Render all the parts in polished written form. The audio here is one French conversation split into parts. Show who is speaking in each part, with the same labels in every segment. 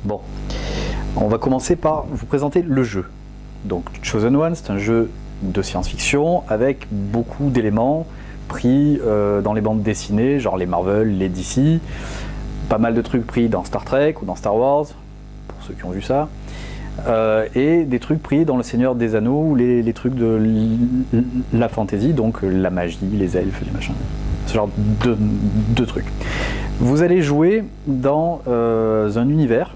Speaker 1: Bon, on va commencer par vous présenter le jeu. Donc Chosen One, c'est un jeu de science-fiction avec beaucoup d'éléments pris dans les bandes dessinées, genre les Marvel, les DC, pas mal de trucs pris dans Star Trek ou dans Star Wars, pour ceux qui ont vu ça, et des trucs pris dans Le Seigneur des Anneaux ou les trucs de la fantasy, donc la magie, les elfes, les machins, ce genre de trucs. Vous allez jouer dans un univers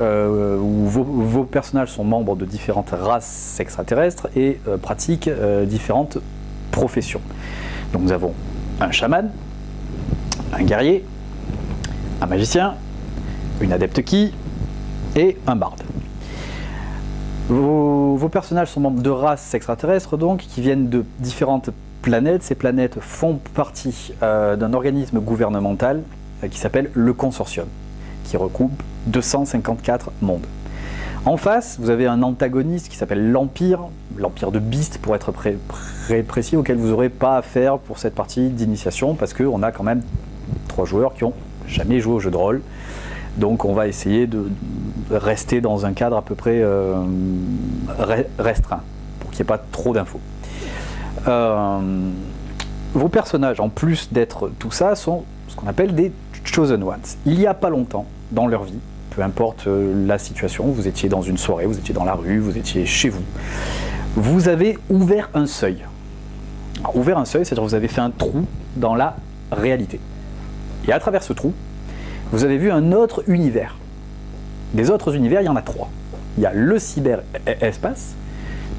Speaker 1: où vos personnages sont membres de différentes races extraterrestres et pratiquent différentes professions. Donc nous avons un chaman, un guerrier, un magicien, une adepte qui et un barde. Vos personnages sont membres de races extraterrestres donc qui viennent de différentes planètes. Ces planètes font partie d'un organisme gouvernemental qui s'appelle le Consortium, qui regroupe 254 mondes. En face, vous avez un antagoniste qui s'appelle l'Empire de Beast pour être précis, auquel vous n'aurez pas affaire pour cette partie d'initiation, parce qu'on a quand même 3 joueurs qui n'ont jamais joué au jeu de rôle. Donc on va essayer de rester dans un cadre à peu près restreint, pour qu'il n'y ait pas trop d'infos. Vos personnages, en plus d'être tout ça, sont ce qu'on appelle des Chosen Ones. Il n'y a pas longtemps, dans leur vie, peu importe la situation, vous étiez dans une soirée, vous étiez dans la rue, vous étiez chez vous, vous avez ouvert un seuil. Alors, ouvert un seuil, c'est-à-dire que vous avez fait un trou dans la réalité. Et à travers ce trou, vous avez vu un autre univers. Des autres univers, il y en a 3. Il y a le cyberespace.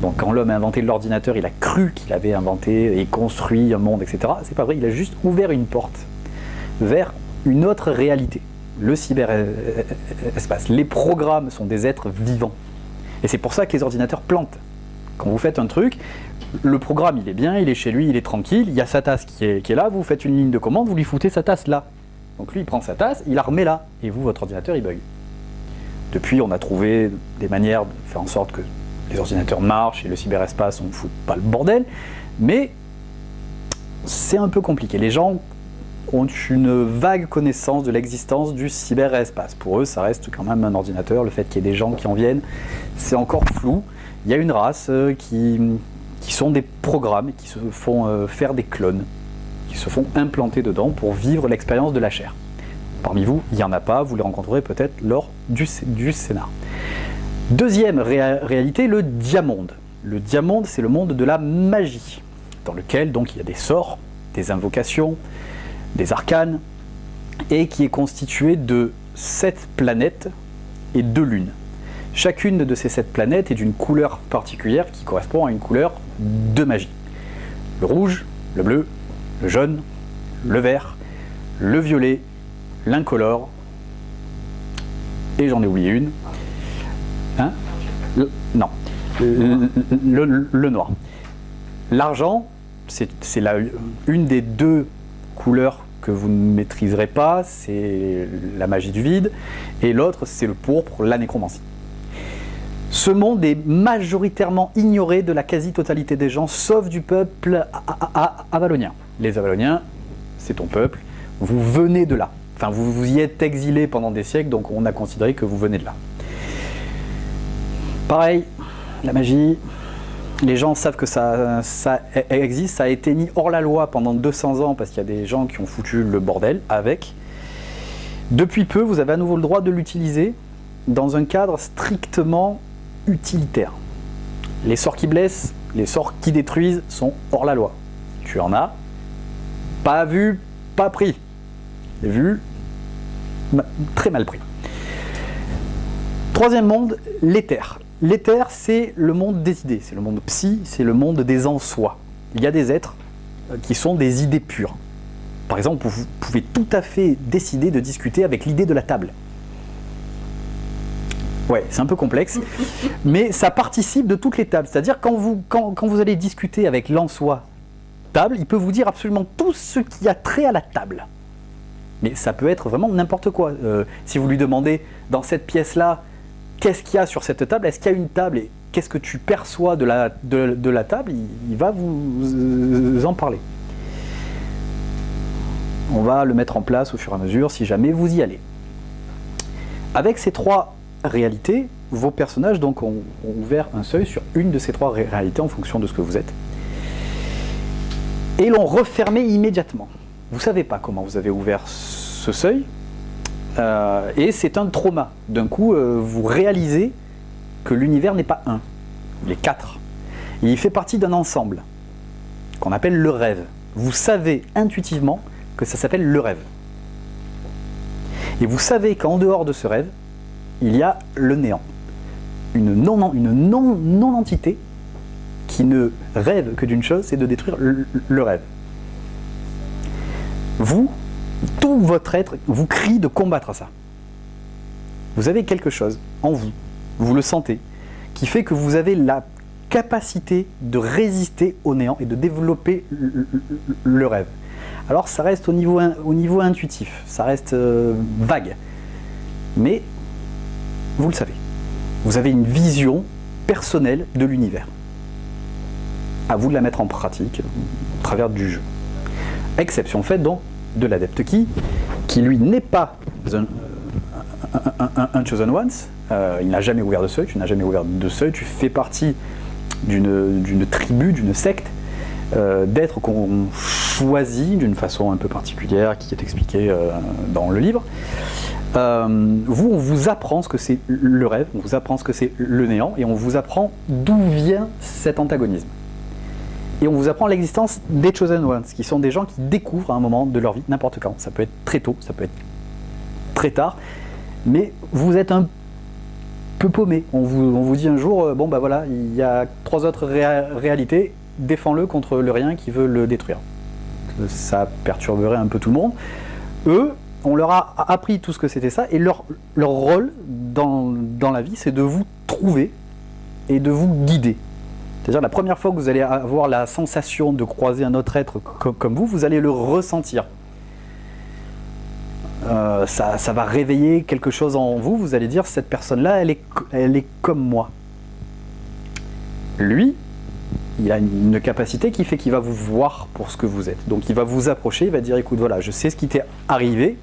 Speaker 1: Donc quand l'homme a inventé l'ordinateur, il a cru qu'il avait inventé et construit un monde, etc. C'est pas vrai, il a juste ouvert une porte vers une autre réalité. Le cyberespace. Les programmes sont des êtres vivants. Et c'est pour ça que les ordinateurs plantent. Quand vous faites un truc, le programme il est bien, il est chez lui, il est tranquille, il y a sa tasse qui est là, vous faites une ligne de commande, vous lui foutez sa tasse là. Donc lui il prend sa tasse, il la remet là, et vous, votre ordinateur il bug. Depuis on a trouvé des manières de faire en sorte que les ordinateurs marchent et le cyberespace on ne fout pas le bordel, mais c'est un peu compliqué. Les gens ont une vague connaissance de l'existence du cyberespace. Pour eux, ça reste quand même un ordinateur. Le fait qu'il y ait des gens qui en viennent, c'est encore flou. Il y a une race qui sont des programmes, qui se font faire des clones, qui se font implanter dedans pour vivre l'expérience de la chair. Parmi vous, il n'y en a pas, vous les rencontrerez peut-être lors du scénar. Deuxième réalité, le Diamonde. Le Diamonde, c'est le monde de la magie, dans lequel donc il y a des sorts, des invocations, des arcanes, et qui est constitué de 7 planètes et 2 lunes. Chacune de ces 7 planètes est d'une couleur particulière qui correspond à une couleur de magie. Le rouge, le bleu, le jaune, le vert, le violet, l'incolore, et j'en ai oublié une. Hein ? Non, le noir. L'argent, c'est une des 2 couleurs que vous ne maîtriserez pas, c'est la magie du vide, et l'autre c'est le pourpre, la nécromancie. Ce monde est majoritairement ignoré de la quasi-totalité des gens, sauf du peuple avalonien. Les Avaloniens, c'est ton peuple, vous venez de là. Enfin, vous y êtes exilés pendant des siècles, donc on a considéré que vous venez de là. Pareil, la magie, les gens savent que ça existe, ça a été mis hors la loi pendant 200 ans parce qu'il y a des gens qui ont foutu le bordel avec. Depuis peu, vous avez à nouveau le droit de l'utiliser dans un cadre strictement utilitaire. Les sorts qui blessent, les sorts qui détruisent sont hors la loi. Tu en as pas vu, pas pris. Vu, très mal pris. Troisième monde, l'éther. L'éther, c'est le monde des idées, c'est le monde psy, c'est le monde des en-soi. Il y a des êtres qui sont des idées pures. Par exemple, vous pouvez tout à fait décider de discuter avec l'idée de la table. Ouais, c'est un peu complexe, mais ça participe de toutes les tables. C'est-à-dire quand vous allez discuter avec l'en-soi table, il peut vous dire absolument tout ce qui a trait à la table. Mais ça peut être vraiment n'importe quoi. Si vous lui demandez, dans cette pièce-là, qu'est-ce qu'il y a sur cette table? Est-ce qu'il y a une table? Et qu'est-ce que tu perçois de la table? Il va vous en parler. On va le mettre en place au fur et à mesure si jamais vous y allez. Avec ces trois réalités, vos personnages donc, ont ouvert un seuil sur une de ces trois réalités en fonction de ce que vous êtes. Et l'ont refermé immédiatement. Vous ne savez pas comment vous avez ouvert ce seuil. Et c'est un trauma. D'un coup, vous réalisez que l'univers n'est pas un, il est quatre. Et il fait partie d'un ensemble qu'on appelle le rêve. Vous savez intuitivement que ça s'appelle le rêve. Et vous savez qu'en dehors de ce rêve, il y a le néant. Une non-entité qui ne rêve que d'une chose, c'est de détruire le rêve. Vous, tout votre être, vous crie de combattre ça. Vous avez quelque chose en vous, vous le sentez, qui fait que vous avez la capacité de résister au néant et de développer le rêve. Alors ça reste au niveau intuitif, ça reste vague, mais vous le savez. Vous avez une vision personnelle de l'univers. À vous de la mettre en pratique au travers du jeu. Exception faite donc de l'adepte qui lui n'est pas un Chosen Ones, il n'a jamais ouvert de seuil, tu n'as jamais ouvert de seuil, tu fais partie d'une tribu, d'une secte, d'êtres qu'on choisit d'une façon un peu particulière qui est expliquée dans le livre. Vous, on vous apprend ce que c'est le rêve, on vous apprend ce que c'est le néant, et on vous apprend d'où vient cet antagonisme. Et on vous apprend l'existence des Chosen Ones, qui sont des gens qui découvrent à un moment de leur vie, n'importe quand. Ça peut être très tôt, ça peut être très tard, mais vous êtes un peu paumé. On vous dit un jour, bon bah voilà, il y a trois autres réalités, défends-le contre le rien qui veut le détruire. Ça perturberait un peu tout le monde. Eux, on leur a appris tout ce que c'était ça, et leur rôle dans la vie, c'est de vous trouver et de vous guider. C'est-à-dire la première fois que vous allez avoir la sensation de croiser un autre être comme vous, vous allez le ressentir. Ça va réveiller quelque chose en vous, vous allez dire, cette personne-là, elle est comme moi. Lui, il a une capacité qui fait qu'il va vous voir pour ce que vous êtes. Donc il va vous approcher, il va dire, écoute, voilà, je sais ce qui t'est arrivé,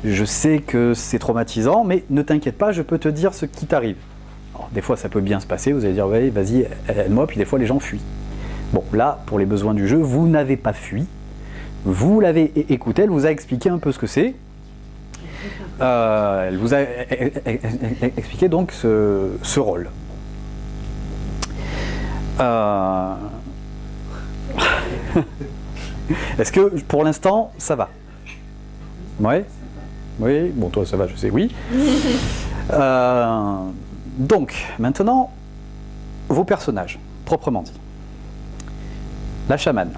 Speaker 1: je sais que c'est traumatisant, mais ne t'inquiète pas, je peux te dire ce qui t'arrive. Alors, des fois, ça peut bien se passer, vous allez dire, ouais, vas-y, aide-moi, puis des fois, les gens fuient. Bon, là, pour les besoins du jeu, vous n'avez pas fui, vous l'avez écouté, elle vous a expliqué un peu ce que c'est. Elle vous a expliqué donc ce rôle. Est-ce que pour l'instant ça va? Ouais. Oui. Bon, toi ça va, je sais. Oui. Donc maintenant vos personnages proprement dit. La chamane.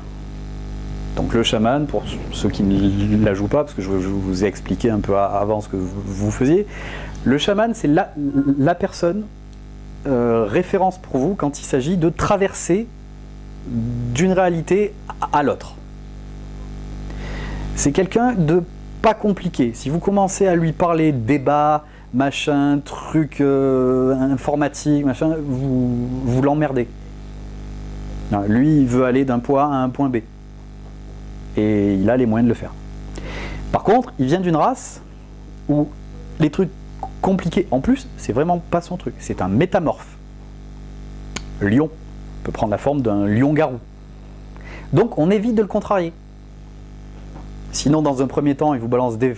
Speaker 1: Donc le chaman, pour ceux qui ne la jouent pas, parce que je vous ai expliqué un peu avant ce que vous faisiez, le chaman c'est la personne référence pour vous quand il s'agit de traverser d'une réalité à l'autre. C'est quelqu'un de pas compliqué. Si vous commencez à lui parler débat, machin, truc informatique, machin, vous l'emmerdez. Non, lui, il veut aller d'un point A à un point B. Et il a les moyens de le faire. Par contre, il vient d'une race où les trucs compliqués, en plus, c'est vraiment pas son truc. C'est un métamorphe. Lion peut prendre la forme d'un lion-garou. Donc, on évite de le contrarier. Sinon, dans un premier temps, il vous balance des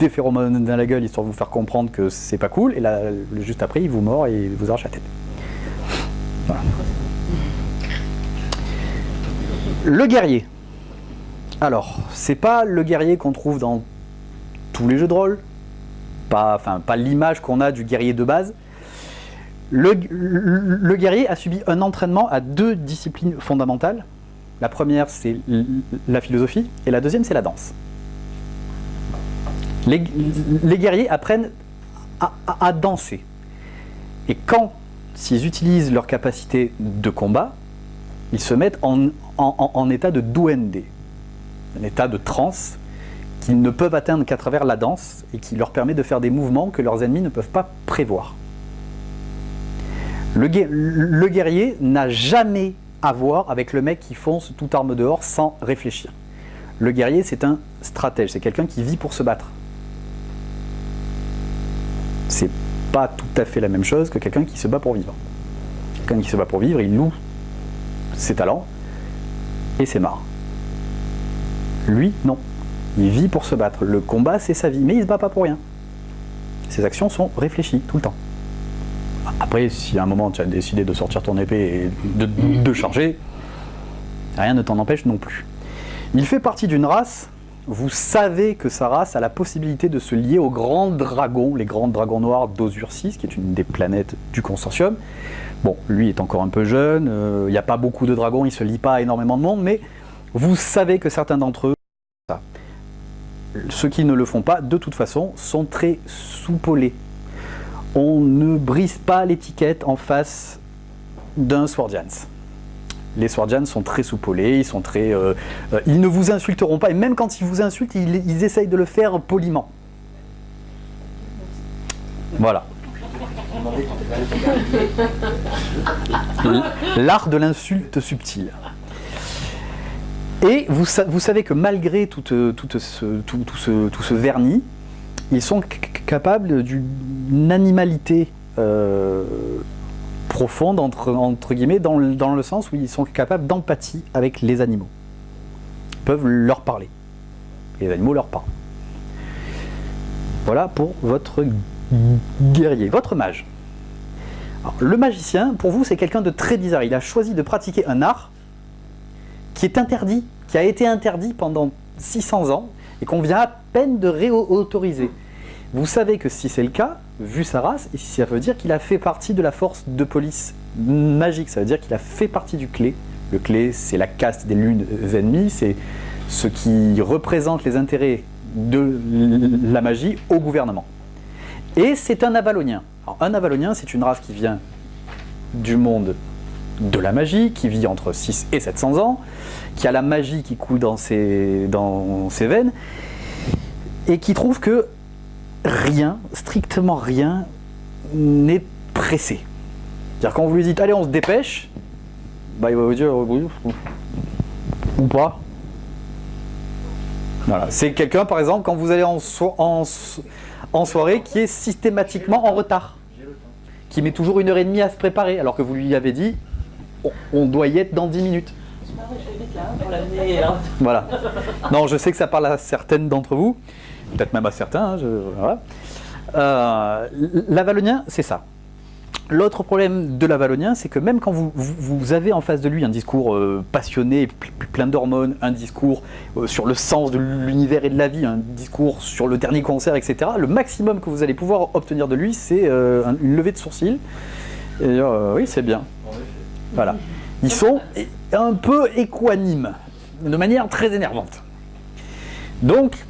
Speaker 1: phéromones dans la gueule, histoire de vous faire comprendre que c'est pas cool. Et là, juste après, il vous mord et il vous arrache la tête. Voilà. Le guerrier. Alors, c'est pas le guerrier qu'on trouve dans tous les jeux de rôle, pas l'image qu'on a du guerrier de base. Le guerrier a subi un entraînement à deux disciplines fondamentales. La première, c'est la philosophie, et la deuxième, c'est la danse. Les guerriers apprennent à danser. Et quand ils utilisent leur capacité de combat, ils se mettent en état de duende, un état de transe qu'ils ne peuvent atteindre qu'à travers la danse et qui leur permet de faire des mouvements que leurs ennemis ne peuvent pas prévoir. Le guerrier n'a jamais à voir avec le mec qui fonce toute arme dehors sans réfléchir. Le guerrier, c'est un stratège, c'est quelqu'un qui vit pour se battre. C'est pas tout à fait la même chose que quelqu'un qui se bat pour vivre. Quelqu'un qui se bat pour vivre, il loue ses talents et c'est marre. Lui, non. Il vit pour se battre. Le combat, c'est sa vie, mais il se bat pas pour rien. Ses actions sont réfléchies tout le temps. Après, si à un moment tu as décidé de sortir ton épée et de charger, rien ne t'en empêche non plus. Il fait partie d'une race, vous savez que sa race a la possibilité de se lier aux grands dragons, les grands dragons noirs d'Osur 6, qui est une des planètes du consortium. Bon, lui est encore un peu jeune, il n'y a pas beaucoup de dragons, il ne se lie pas à énormément de monde, mais vous savez que certains d'entre eux, ceux qui ne le font pas, de toute façon, sont très soupolés. On ne brise pas l'étiquette en face d'un Swordians. Les Swordians sont très soupolés, ils sont très, ils ne vous insulteront pas, et même quand ils vous insultent, ils essayent de le faire poliment. Voilà. L'art de l'insulte subtile. Et vous savez que malgré tout ce vernis, ils sont capables d'une animalité profonde, entre guillemets, dans le sens où ils sont capables d'empathie avec les animaux. Ils peuvent leur parler. Et les animaux leur parlent. Voilà pour votre guerrier, votre mage. Alors, le magicien, pour vous, c'est quelqu'un de très bizarre. Il a choisi de pratiquer un art qui est interdit, qui a été interdit pendant 600 ans et qu'on vient à peine de réautoriser. Vous savez que si c'est le cas, vu sa race, ça veut dire qu'il a fait partie de la force de police magique, ça veut dire qu'il a fait partie du clé. Le clé, c'est la caste des lunes ennemies, c'est ce qui représente les intérêts de la magie au gouvernement. Et c'est un Avalonien. Alors, un Avalonien, c'est une race qui vient du monde de la magie, qui vit entre 6 et 700 ans, qui a la magie qui coule dans ses veines, et qui trouve que rien, strictement rien, n'est pressé. C'est-à-dire quand vous lui dites « allez, on se dépêche », bah, il va vous dire oui, ou pas. Voilà. C'est quelqu'un, par exemple, quand vous allez en soirée, qui est systématiquement en retard, qui met toujours 1h30 à se préparer, alors que vous lui avez dit on doit y être dans 10 minutes. Voilà. Non, je sais que ça parle à certaines d'entre vous, peut-être même à certains. Voilà. L'Avalonien, c'est ça. L'autre problème de l'Avalonien, c'est que même quand vous avez en face de lui un discours passionné, plein d'hormones, un discours sur le sens de l'univers et de la vie, un discours sur le dernier concert, etc., le maximum que vous allez pouvoir obtenir de lui, c'est une levée de sourcils. Et oui, c'est bien. Voilà. Ils sont un peu équanimes, de manière très énervante. Donc,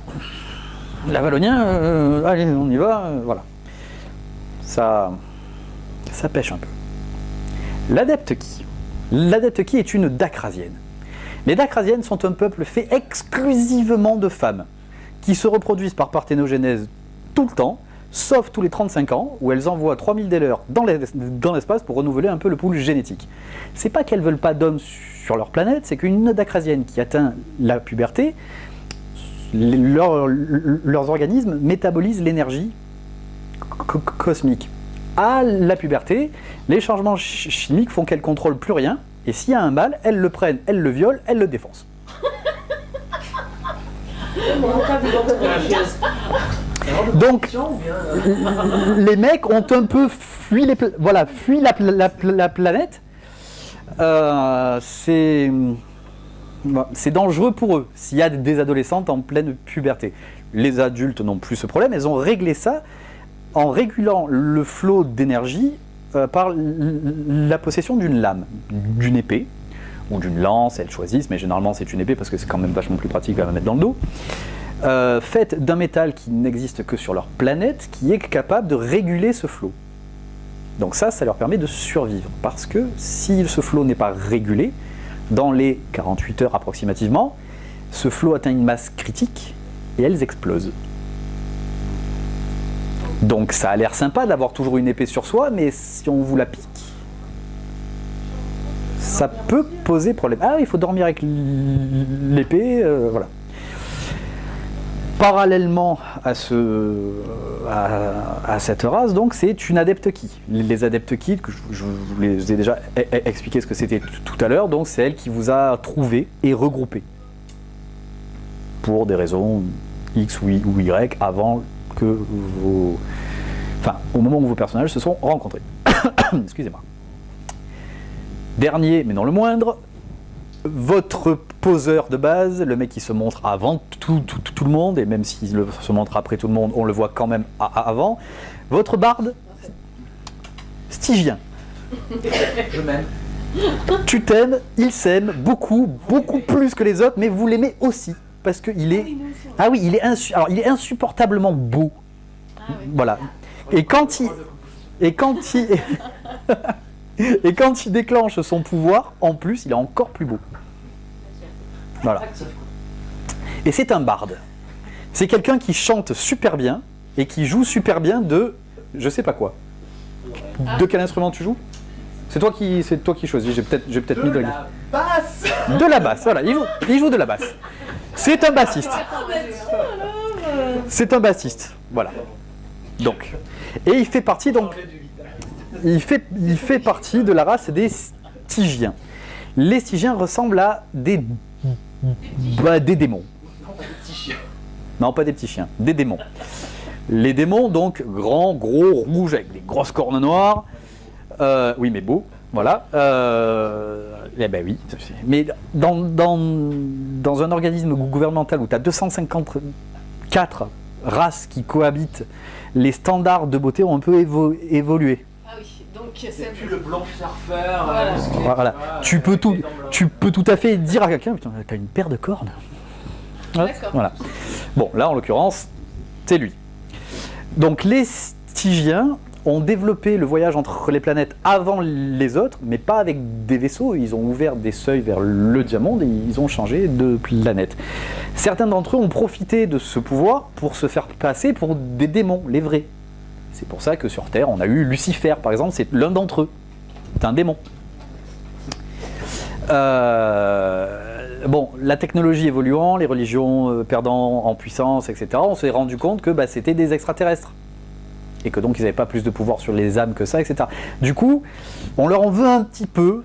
Speaker 1: l'Avalonien, allez, on y va, voilà. Ça pêche un peu. L'adepte qui est une Dacrasienne. Les Dacrasiennes sont un peuple fait exclusivement de femmes, qui se reproduisent par parthénogenèse tout le temps, sauf tous les 35 ans, où elles envoient 3000 d'heures dans l'espace pour renouveler un peu le pool génétique. C'est pas qu'elles veulent pas d'hommes sur leur planète, c'est qu'une Dacrasienne qui atteint la puberté, leurs organismes métabolisent l'énergie cosmique. À la puberté, les changements chimiques font qu'elles ne contrôlent plus rien, et s'il y a un mâle, elles le prennent, elles le violent, elles le défoncent. Donc, les mecs ont un peu fui la planète. C'est dangereux pour eux s'il y a des adolescentes en pleine puberté. Les adultes n'ont plus ce problème, elles ont réglé ça en régulant le flot d'énergie par la possession d'une lame, d'une épée, ou d'une lance, elles choisissent, mais généralement c'est une épée parce que c'est quand même vachement plus pratique à mettre dans le dos, faite d'un métal qui n'existe que sur leur planète, qui est capable de réguler ce flot. Donc ça leur permet de survivre, parce que si ce flot n'est pas régulé, dans les 48 heures approximativement, ce flot atteint une masse critique et elles explosent. Donc ça a l'air sympa d'avoir toujours une épée sur soi, mais si on vous la pique, ça peut poser problème. Ah, il faut dormir avec l'épée, voilà. Parallèlement à cette race, donc, c'est une adepte key. Les adeptes key, que je vous les ai déjà expliqué ce que c'était tout à l'heure, donc c'est elle qui vous a trouvé et regroupé. Pour des raisons X ou Y, avant que vos... Enfin, au moment où vos personnages se sont rencontrés. Excusez-moi. Dernier, mais non le moindre, votre poseur de base, le mec qui se montre avant tout le monde, et même s'il se montre après tout le monde, on le voit quand même avant. Votre barde, Stygien.
Speaker 2: Je m'aime.
Speaker 1: Tu t'aimes, il s'aime beaucoup plus que les autres, mais vous l'aimez aussi. Parce qu'il est... Ah oui, il est insupportablement beau.
Speaker 3: Ah oui.
Speaker 1: Voilà. Et quand il déclenche son pouvoir, en plus, il est encore plus beau. Voilà. Et c'est un barde. C'est quelqu'un qui chante super bien et qui joue super bien de... je sais pas quoi. De quel instrument tu joues ? C'est toi qui choisis. J'ai peut-être mis de la
Speaker 2: basse.
Speaker 1: De la basse, voilà. Il joue de la basse. C'est un bassiste. C'est un bassiste, voilà. Donc, et il fait partie partie de la race des Stygiens. Les Stygiens ressemblent à des démons. Non, pas des petits chiens, des démons. Les démons, donc, grands, gros, rouges, avec des grosses cornes noires. Oui, mais beaux, voilà. Eh ben oui. Mais dans un organisme gouvernemental où tu as 254 races qui cohabitent, les standards de beauté ont un peu évolué.
Speaker 3: Ah oui, donc c'est
Speaker 2: plus le blanc surfeur.
Speaker 3: Voilà.
Speaker 1: Tu peux tout à fait dire à quelqu'un, putain, t'as une paire de cornes. Ouais, voilà. Bon, là en l'occurrence, c'est lui. Donc les Stygiens ont développé le voyage entre les planètes avant les autres, mais pas avec des vaisseaux. Ils ont ouvert des seuils vers le diamant et ils ont changé de planète. Certains d'entre eux ont profité de ce pouvoir pour se faire passer pour des démons, les vrais. C'est pour ça que sur Terre, on a eu Lucifer, par exemple, c'est l'un d'entre eux. C'est un démon. Bon, la technologie évoluant, les religions perdant en puissance, etc., on s'est rendu compte que c'était des extraterrestres. Et que donc ils n'avaient pas plus de pouvoir sur les âmes que ça, etc. Du coup, on leur en veut un petit peu.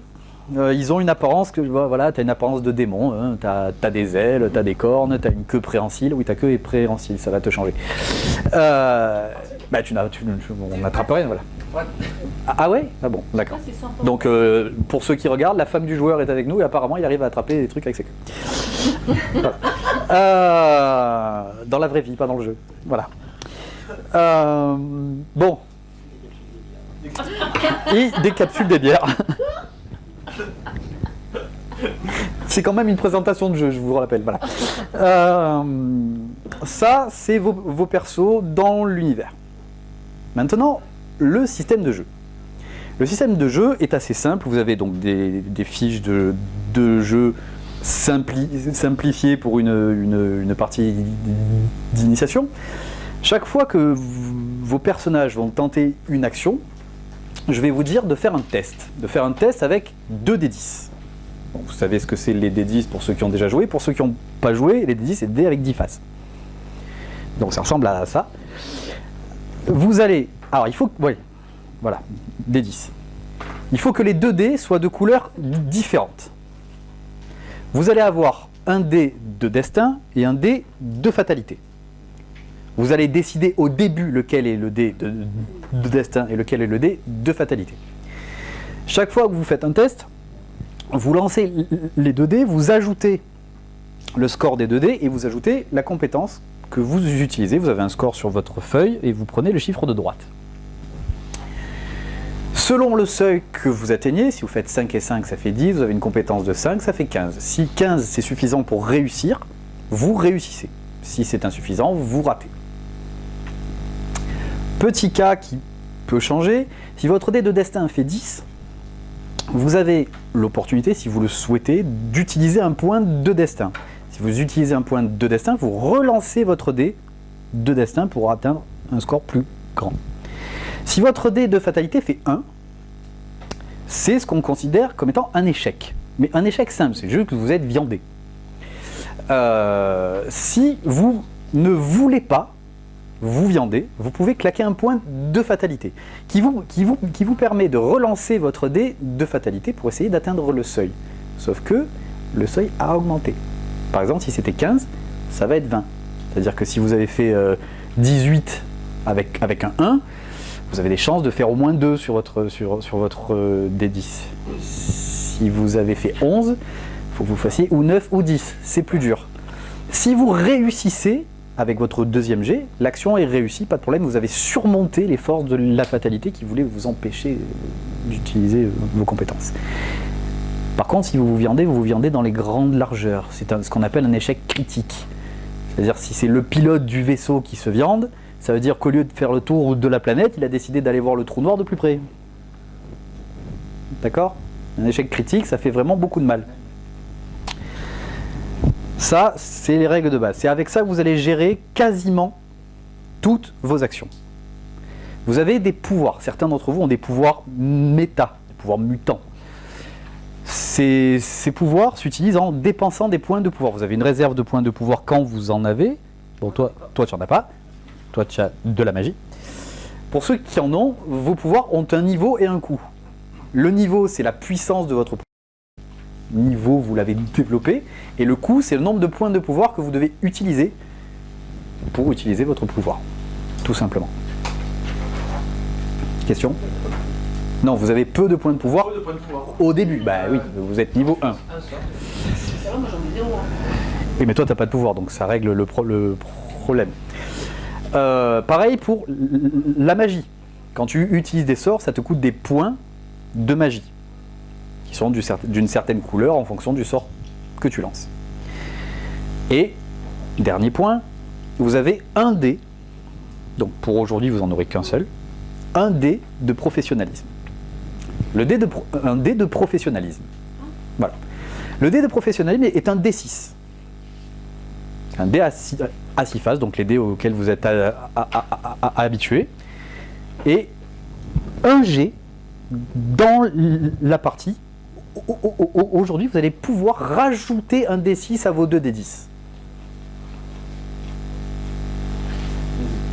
Speaker 1: Ils ont une apparence voilà, tu as une apparence de démon, hein, tu as des ailes, tu as des cornes, tu as une queue préhensile. Oui, ta queue est préhensile, ça va te changer. On n'attrape rien, voilà. Ah ouais ? Ah bon, d'accord. Donc pour ceux qui regardent, la femme du joueur est avec nous et apparemment il arrive à attraper des trucs avec ses queues. Voilà. Dans la vraie vie, pas dans le jeu. Voilà. Bon. Et des capsules des bières. C'est quand même une présentation de jeu, je vous le rappelle. Voilà. Ça, c'est vos persos dans l'univers. Maintenant, le système de jeu. Le système de jeu est assez simple. Vous avez donc des fiches de jeu simplifiées pour une partie d'initiation. Chaque fois que vos personnages vont tenter une action, je vais vous dire de faire un test. De faire un test avec 2 D10. Bon, vous savez ce que c'est les D10 pour ceux qui ont déjà joué. Pour ceux qui n'ont pas joué, les D10 c'est des dés avec 10 faces. Donc ça ressemble à ça. Vous allez... Alors il faut... Oui, voilà, D10. Il faut que les 2 dés soient de couleurs différentes. Vous allez avoir un dé de destin et un dé de fatalité. Vous allez décider au début lequel est le dé de destin et lequel est le dé de fatalité. Chaque fois que vous faites un test, vous lancez les 2 dés, vous ajoutez le score des 2 dés et vous ajoutez la compétence que vous utilisez. Vous avez un score sur votre feuille et vous prenez le chiffre de droite. Selon le seuil que vous atteignez, si vous faites 5 et 5, ça fait 10, vous avez une compétence de 5, ça fait 15. Si 15 c'est suffisant pour réussir, vous réussissez. Si c'est insuffisant, vous ratez. Petit cas qui peut changer, si votre dé de destin fait 10, vous avez l'opportunité, si vous le souhaitez, d'utiliser un point de destin. Si vous utilisez un point de destin, vous relancez votre dé de destin pour atteindre un score plus grand. Si votre dé de fatalité fait 1, c'est ce qu'on considère comme étant un échec. Mais un échec simple, c'est juste que vous êtes viandé. Si vous ne voulez pas vous viander, vous pouvez claquer un point de fatalité qui vous permet de relancer votre dé de fatalité pour essayer d'atteindre le seuil. Sauf que le seuil a augmenté. Par exemple, si c'était 15, ça va être 20. C'est-à-dire que si vous avez fait 18 avec un 1, vous avez des chances de faire au moins 2 sur votre D10. Si vous avez fait 11, il faut que vous fassiez ou 9 ou 10. C'est plus dur. Si vous réussissez avec votre deuxième jet, l'action est réussie, pas de problème. Vous avez surmonté les forces de la fatalité qui voulaient vous empêcher d'utiliser vos compétences. Par contre, si vous vous viandez dans les grandes largeurs. C'est ce qu'on appelle un échec critique. C'est-à-dire si c'est le pilote du vaisseau qui se viande, ça veut dire qu'au lieu de faire le tour de la planète, il a décidé d'aller voir le trou noir de plus près. D'accord ? Un échec critique, ça fait vraiment beaucoup de mal. Ça, c'est les règles de base. C'est avec ça que vous allez gérer quasiment toutes vos actions. Vous avez des pouvoirs. Certains d'entre vous ont des pouvoirs méta, des pouvoirs mutants. Ces pouvoirs s'utilisent en dépensant des points de pouvoir. Vous avez une réserve de points de pouvoir quand vous en avez. Bon, toi tu n'en as pas. Toi, tu as de la magie. Pour ceux qui en ont, vos pouvoirs ont un niveau et un coût. Le niveau, c'est la puissance de votre niveau, vous l'avez développé. Et le coût, c'est le nombre de points de pouvoir que vous devez utiliser pour utiliser votre pouvoir. Tout simplement. Question ? Non, vous avez peu de points de pouvoir au début. Bah oui, vous êtes niveau 1.
Speaker 3: C'est vrai, moi j'en ai 0.
Speaker 1: Oui, mais toi, tu n'as pas de pouvoir, donc ça règle le problème. Pareil pour la magie. Quand tu utilises des sorts, ça te coûte des points de magie, qui sont d'une certaine couleur en fonction du sort que tu lances. Et, dernier point, vous avez un dé, donc pour aujourd'hui vous n'en aurez qu'un seul, un dé de professionnalisme. Un dé de professionnalisme. Voilà. Le dé de professionnalisme est un D6. Un dé à 6 faces, donc les dés auxquels vous êtes habitués. Et un G dans la partie. Aujourd'hui, vous allez pouvoir rajouter un D6 à vos 2 D10.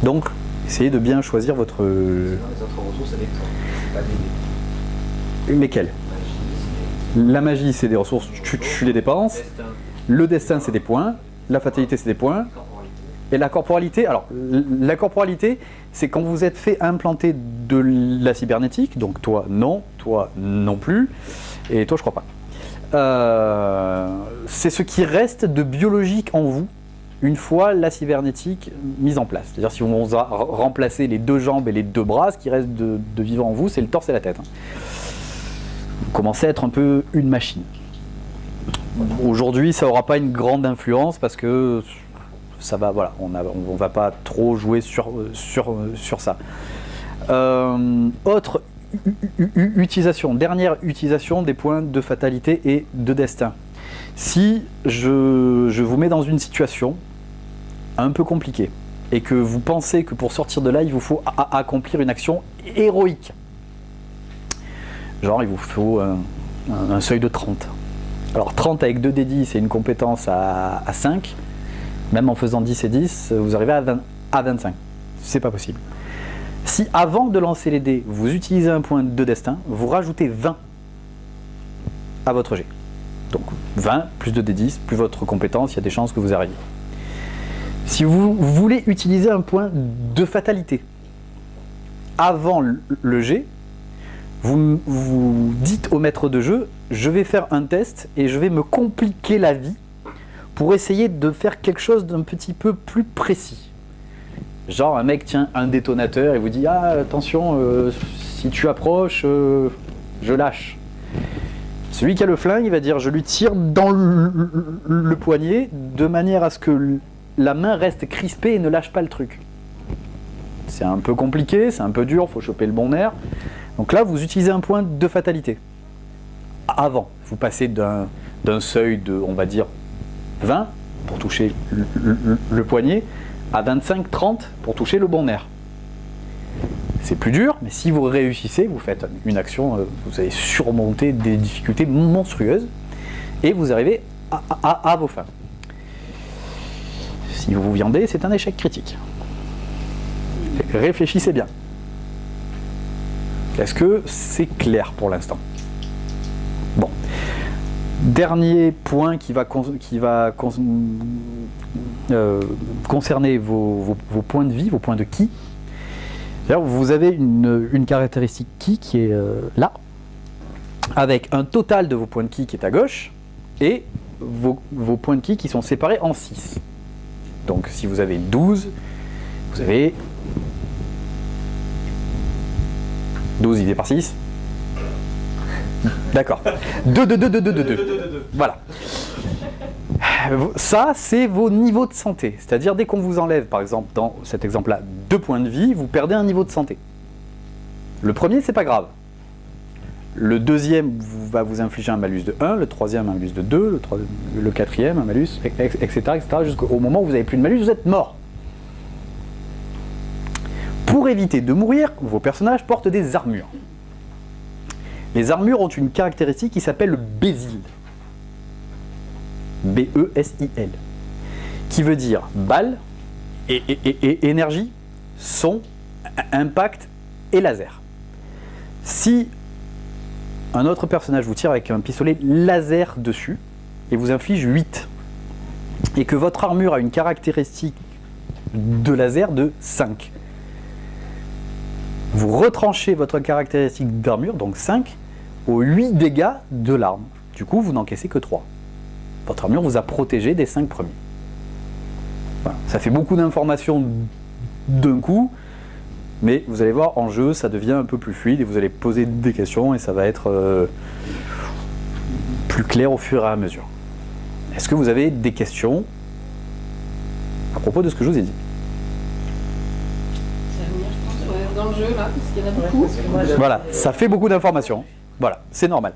Speaker 1: Donc, essayez de bien choisir votre...
Speaker 2: Les autres ressources, c'est des points. C'est pas des dés.
Speaker 1: Mais quelles ? La magie, c'est des ressources, tu les dépenses. Le destin, c'est des points. La fatalité, c'est des points. Et la corporalité, alors, la corporalité, c'est quand vous êtes fait implanter de la cybernétique, donc toi non plus, et toi je crois pas. C'est ce qui reste de biologique en vous une fois la cybernétique mise en place. C'est-à-dire si on a remplacé les 2 jambes et les 2 bras, ce qui reste de vivant en vous, c'est le torse et la tête. Vous commencez à être un peu une machine. Aujourd'hui, ça n'aura pas une grande influence parce que ça va, voilà, on va pas trop jouer sur ça. Autre utilisation, dernière utilisation des points de fatalité et de destin. Si je vous mets dans une situation un peu compliquée et que vous pensez que pour sortir de là, il vous faut accomplir une action héroïque. Genre, il vous faut un seuil de 30. Alors 30 avec 2 D10, c'est une compétence à 5. Même en faisant 10 et 10, vous arrivez à 25. C'est pas possible. Si avant de lancer les dés, vous utilisez un point de destin, vous rajoutez 20 à votre jet. Donc 20 plus 2 D10 plus votre compétence, il y a des chances que vous arriviez. Si vous voulez utiliser un point de fatalité avant le jet, vous dites au maître de jeu, je vais faire un test et je vais me compliquer la vie pour essayer de faire quelque chose d'un petit peu plus précis. Genre un mec tient un détonateur et vous dit ah attention, si tu approches, je lâche. Celui qui a le flingue, il va dire je lui tire dans le poignet de manière à ce que la main reste crispée et ne lâche pas le truc. C'est un peu compliqué, c'est un peu dur, il faut choper le bon nerf. Donc là, vous utilisez un point de fatalité. Avant, vous passez d'un seuil de, on va dire, 20 pour toucher le poignet, à 25-30 pour toucher le bon nerf. C'est plus dur, mais si vous réussissez, vous faites une action, vous allez surmonter des difficultés monstrueuses et vous arrivez à vos fins. Si vous vous viandez, c'est un échec critique. Réfléchissez bien. Est-ce que c'est clair pour l'instant? Bon. Dernier point qui va concerner vos points de vie, vos points de ki. Vous avez une caractéristique ki qui est là, avec un total de vos points de ki qui est à gauche, et vos points de ki qui sont séparés en 6. Donc si vous avez 12, vous avez 12 divisé par 6. D'accord. 2, 2, 2, 2, 2, 2, 2. Voilà. Ça, c'est vos niveaux de santé. C'est-à-dire, dès qu'on vous enlève, par exemple, dans cet exemple-là, 2 points de vie, vous perdez un niveau de santé. Le premier, c'est pas grave. Le deuxième va vous infliger un malus de 1, le troisième un malus de 2, le quatrième un malus, etc., jusqu'au moment où vous n'avez plus de malus, vous êtes mort. Pour éviter de mourir, vos personnages portent des armures. Les armures ont une caractéristique qui s'appelle le bésil. B-E-S-I-L. Qui veut dire balle et énergie, son, impact et laser. Si un autre personnage vous tire avec un pistolet laser dessus et vous inflige 8, et que votre armure a une caractéristique de laser de 5, vous retranchez votre caractéristique d'armure, donc 5, aux 8 dégâts de l'arme. Du coup, vous n'encaissez que 3. Votre armure vous a protégé des 5 premiers. Voilà. Ça fait beaucoup d'informations d'un coup, mais vous allez voir, en jeu, ça devient un peu plus fluide et vous allez poser des questions et ça va être plus clair au fur et à mesure. Est-ce que vous avez des questions à propos de ce que je vous ai dit?
Speaker 3: Ça va venir, je pense, dans le jeu, là, parce qu'il y en a beaucoup.
Speaker 1: Voilà, ça fait beaucoup d'informations. Voilà, c'est normal.